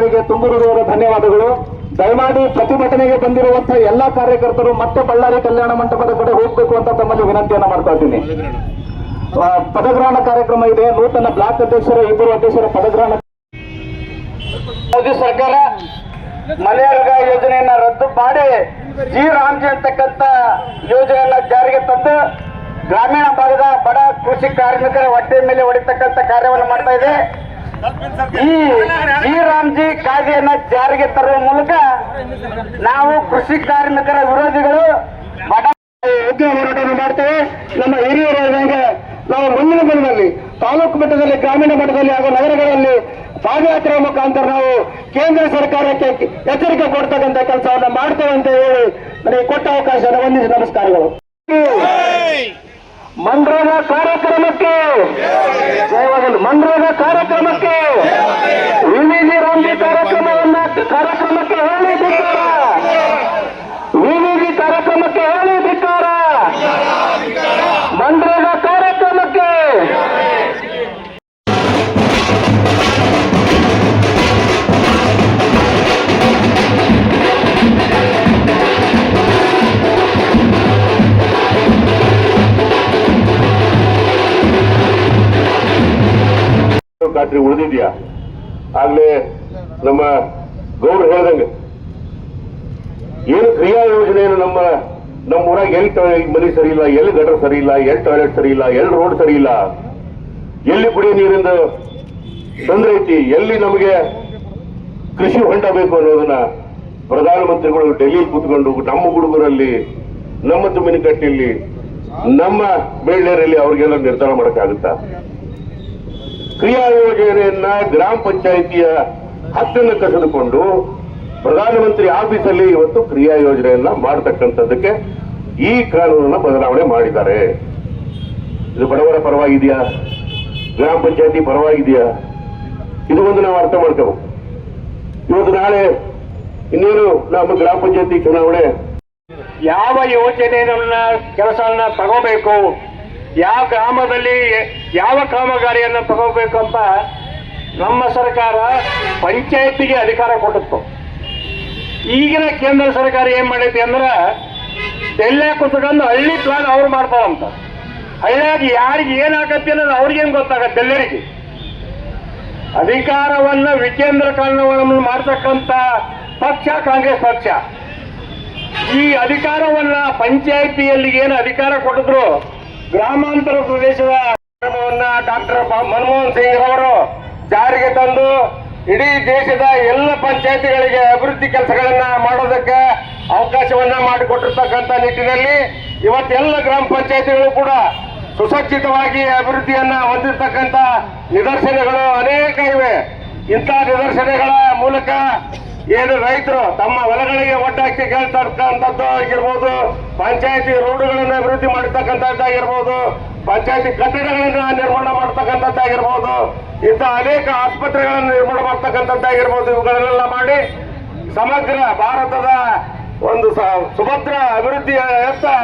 ಅವರಿಗೆ ತುಂಬು ಹೃದಯದ ಧನ್ಯವಾದಗಳು. ದಯಮಾಡಿ ಪ್ರತಿಭಟನೆಗೆ ಬಂದಿರುವಂತಹ ಎಲ್ಲಾ ಕಾರ್ಯಕರ್ತರು ಮತ್ತೆ ಬಳ್ಳಾರಿ ಕಲ್ಯಾಣ ಮಂಟಪದ ಕಡೆ ಹೋಗಬೇಕು ಅಂತ ತಮ್ಮಲ್ಲಿ ವಿನಂತಿಯನ್ನ ಮಾಡ್ತಾ ಇದ್ದೀನಿ. ಪದಗ್ರಹಣ ಕಾರ್ಯಕ್ರಮ ಇದೆ. ನೂತನ ಬ್ಲಾಕ್ ಅಧ್ಯಕ್ಷರ, ಇಬ್ಬರು ಅಧ್ಯಕ್ಷರ ಪದಗ್ರಹಣ. ಮೋದಿ ಸರ್ಕಾರ ಮನೆಯರ್ಗ ಯೋಜನೆಯನ್ನ ರದ್ದು ಮಾಡಿ ಜಿ ರಾಮ್ಜಿ ಅಂತಕ್ಕಂಥ ಯೋಜನೆಯನ್ನ ಜಾರಿಗೆ ತಂದು ಗ್ರಾಮೀಣ ಭಾಗದ ಬಡ ಕೃಷಿ ಕಾರ್ಮಿಕರ ಹೊಟ್ಟೆ ಮೇಲೆ ಹೊಡಿತಕ್ಕಂಥ ಕಾರ್ಯವನ್ನು ಮಾಡ್ತಾ ಇದೆ. ಈ ಜಿ ರಾಮ್ಜಿ ಕಾಯ್ದೆಯನ್ನ ಜಾರಿಗೆ ತರುವ ಮೂಲಕ ನಾವು ಕೃಷಿ ಕಾರ್ಮಿಕರ ವಿರೋಧಿಗಳು ಬಡ ಹೋರಾಟವನ್ನು ಮಾಡ್ತೇವೆ. ನಮ್ಮ ಹಿರಿಯರಿಗೆ ನಾವು ಮುಂದಿನ ದಿನದಲ್ಲಿ ತಾಲೂಕು ಮಟ್ಟದಲ್ಲಿ, ಗ್ರಾಮೀಣ ಮಟ್ಟದಲ್ಲಿ ಹಾಗೂ ನಗರಗಳಲ್ಲಿ ಪಾದಯಾತ್ರೆ ಮುಖಾಂತರ ನಾವು ಕೇಂದ್ರ ಸರ್ಕಾರಕ್ಕೆ ಎಚ್ಚರಿಕೆ ಕೊಡ್ತಕ್ಕಂಥ ಕೆಲಸವನ್ನು ಮಾಡ್ತೇವೆ ಅಂತ ಹೇಳಿ ನನಗೆ ಕೊಟ್ಟ ಅವಕಾಶವನ್ನು ವಂದಿಸಿ ನಮಸ್ಕಾರಗಳು. ಮನ್ರೇಗಾ ಕಾರ್ಯಕ್ರಮಕ್ಕೆ ಜಯವಾಗಲಿ. ಮನ್ರೇಗಾ ಕಾರ್ಯಕ್ರಮಕ್ಕೆ ವಿವಿಜಿ ರಾಮ್ಜಿ ಕಾರ್ಯಕ್ರಮಕ್ಕೆ ಹೇಳಿ ಧಿಕ್ಕಾರ. ವಿವಿಜಿ ಕಾರ್ಯಕ್ರಮಕ್ಕೆ ಹೇಳಿ ಧಿಕ್ಕಾರ. ಮನ್ರೇಗಾ ಕಾರ್ಯಕ್ರಮಕ್ಕೆ ಖಾತ್ರಿ ಉಳಿದಿದ್ಯಾ? ಆಗ್ಲೇ ನಮ್ಮ ಗೌಡ್ರು ಹೇಳ್ದಂಗೆ ಏನು ಕ್ರಿಯಾ ಯೋಜನೆಯನ್ನು ನಮ್ಮ ಊರಾಗ ಎಲ್ಲಿ ಮನೆ ಸರಿ ಇಲ್ಲ, ಎಲ್ಲಿ ಗಟರ್ ಸರಿ ಇಲ್ಲ, ಎಲ್ಲಿ ಟಾಯ್ಲೆಟ್ ಸರಿ ಇಲ್ಲ, ಎಲ್ಲಿ ರೋಡ್ ಸರಿ ಇಲ್ಲ, ಎಲ್ಲಿ ಕುಡಿಯೋ ನೀರಿಂದ ತೊಂದರೆ ಐತಿ, ಎಲ್ಲಿ ನಮಗೆ ಕೃಷಿ ಹೊಂಡ ಬೇಕು ಅನ್ನೋದನ್ನ ಪ್ರಧಾನಮಂತ್ರಿಗಳು ಡೆಲ್ಲಿಯಲ್ಲಿ ಕೂತ್ಕೊಂಡು ನಮ್ಮ ಹುಡುಗರಲ್ಲಿ, ನಮ್ಮ ತುಮ್ಮಿನಕಟ್ಟೆಯಲ್ಲಿ, ನಮ್ಮ ಬೇಳ್ಳೆರಲ್ಲಿ ಅವ್ರಿಗೆಲ್ಲ ನಿರ್ಧಾರ ಮಾಡೋಕ್ಕಾಗುತ್ತಾ? ಕ್ರಿಯಾ ಯೋಜನೆಯನ್ನ ಗ್ರಾಮ ಪಂಚಾಯಿತಿಯ ಹಕ್ಕನ್ನು ಕಸಿದುಕೊಂಡು ಪ್ರಧಾನಮಂತ್ರಿ ಆಫೀಸಲ್ಲಿ ಇವತ್ತು ಕ್ರಿಯಾ ಯೋಜನೆಯನ್ನ ಮಾಡತಕ್ಕಂಥದ್ದಕ್ಕೆ ಈ ಕಾನೂನನ್ನ ಬದಲಾವಣೆ ಮಾಡಿದ್ದಾರೆ. ಇದು ಬಡವರ ಪರವಾಗಿದೆಯಾ? ಗ್ರಾಮ ಪಂಚಾಯಿತಿ ಪರವಾಗಿದೆಯಾ? ಇದು ಒಂದು ನಾವು ಅರ್ಥ ಮಾಡ್ಕೋಬೇಕು. ಇವತ್ತು ನಾಳೆ ಇನ್ನೇನು ನಮ್ಮ ಗ್ರಾಮ ಪಂಚಾಯಿತಿ ಚುನಾವಣೆ, ಯಾವ ಯೋಜನೆಯನ್ನ ಕೆಲಸವನ್ನ ತಗೋಬೇಕು, ಯಾವ ಗ್ರಾಮದಲ್ಲಿ ಯಾವ ಕಾಮಗಾರಿಯನ್ನು ತಗೋಬೇಕು ಅಂತ ನಮ್ಮ ಸರ್ಕಾರ ಪಂಚಾಯತಿಗೆ ಅಧಿಕಾರ ಕೊಟ್ಟಿತ್ತು. ಈಗಿನ ಕೇಂದ್ರ ಸರ್ಕಾರ ಏನ್ ಮಾಡೈತಿ ಅಂದ್ರೆ ಎಲ್ಲೇ ಕುತ್ಕೊಂಡು ಹಳ್ಳಿ ಪ್ಲಾನ್ ಅವ್ರು ಮಾಡ್ತಾರಂತ. ಹಳ್ಳಿಯಾಗಿ ಯಾರಿಗೆ ಏನಾಗತ್ತೆ ಅನ್ನೋದು ಅವ್ರಿಗೇನು ಗೊತ್ತಾಗತ್ತೆ? ಎಲ್ಲರಿಗೆ ಅಧಿಕಾರವನ್ನ ವಿಕೇಂದ್ರೀಕರಣವನ್ನು ಮಾಡ್ತಕ್ಕಂಥ ಪಕ್ಷ ಕಾಂಗ್ರೆಸ್ ಪಕ್ಷ. ಈ ಅಧಿಕಾರವನ್ನ ಪಂಚಾಯಿತಿಯಲ್ಲಿ ಏನು ಅಧಿಕಾರ ಕೊಟ್ಟಿದ್ರು, ಗ್ರಾಮಾಂತರ ಪ್ರದೇಶದ ಡಾಕ್ಟರ್ ಮನಮೋಹನ್ ಸಿಂಗ್ ರವರು ಜಾರಿಗೆ ತಂದು ಇಡೀ ದೇಶದ ಎಲ್ಲ ಪಂಚಾಯಿತಿಗಳಿಗೆ ಅಭಿವೃದ್ಧಿ ಕೆಲಸಗಳನ್ನ ಮಾಡೋದಕ್ಕೆ ಅವಕಾಶವನ್ನ ಮಾಡಿಕೊಟ್ಟಿರ್ತಕ್ಕಂಥ ನಿಟ್ಟಿನಲ್ಲಿ ಇವತ್ತೆಲ್ಲ ಗ್ರಾಮ ಪಂಚಾಯಿತಿಗಳು ಕೂಡ ಸುಸಜ್ಜಿತವಾಗಿ ಅಭಿವೃದ್ಧಿಯನ್ನ ಹೊಂದಿರತಕ್ಕಂಥ ನಿದರ್ಶನಗಳು ಅನೇಕ ಇವೆ. ಇಂಥ ನಿದರ್ಶನಗಳ ಮೂಲಕ ಏನು ರೈತರು ತಮ್ಮ ಹೊಲಗಳಿಗೆ ಒಡ್ಡಾಕಿ ಕೇಳ್ತಕ್ಕಂಥದ್ದು ಆಗಿರ್ಬೋದು, ಪಂಚಾಯತಿ ರೋಡ್ಗಳನ್ನು ಅಭಿವೃದ್ಧಿ ಮಾಡಿರ್ತಕ್ಕಂಥದ್ದಾಗಿರ್ಬೋದು, ಪಂಚಾಯತಿ ಕಟ್ಟಡಗಳನ್ನ ನಿರ್ಮಾಣ ಮಾಡ್ತಕ್ಕಂಥದ್ದಾಗಿರ್ಬೋದು, ಇಂಥ ಅನೇಕ ಆಸ್ಪತ್ರೆಗಳನ್ನು ನಿರ್ಮಾಣ ಮಾಡ್ತಕ್ಕಂಥದ್ದಾಗಿರ್ಬೋದು, ಇವುಗಳನ್ನೆಲ್ಲ ಮಾಡಿ ಸಮಗ್ರ ಭಾರತದ ಒಂದು ಸುಭದ್ರ ಅಭಿವೃದ್ಧಿಯ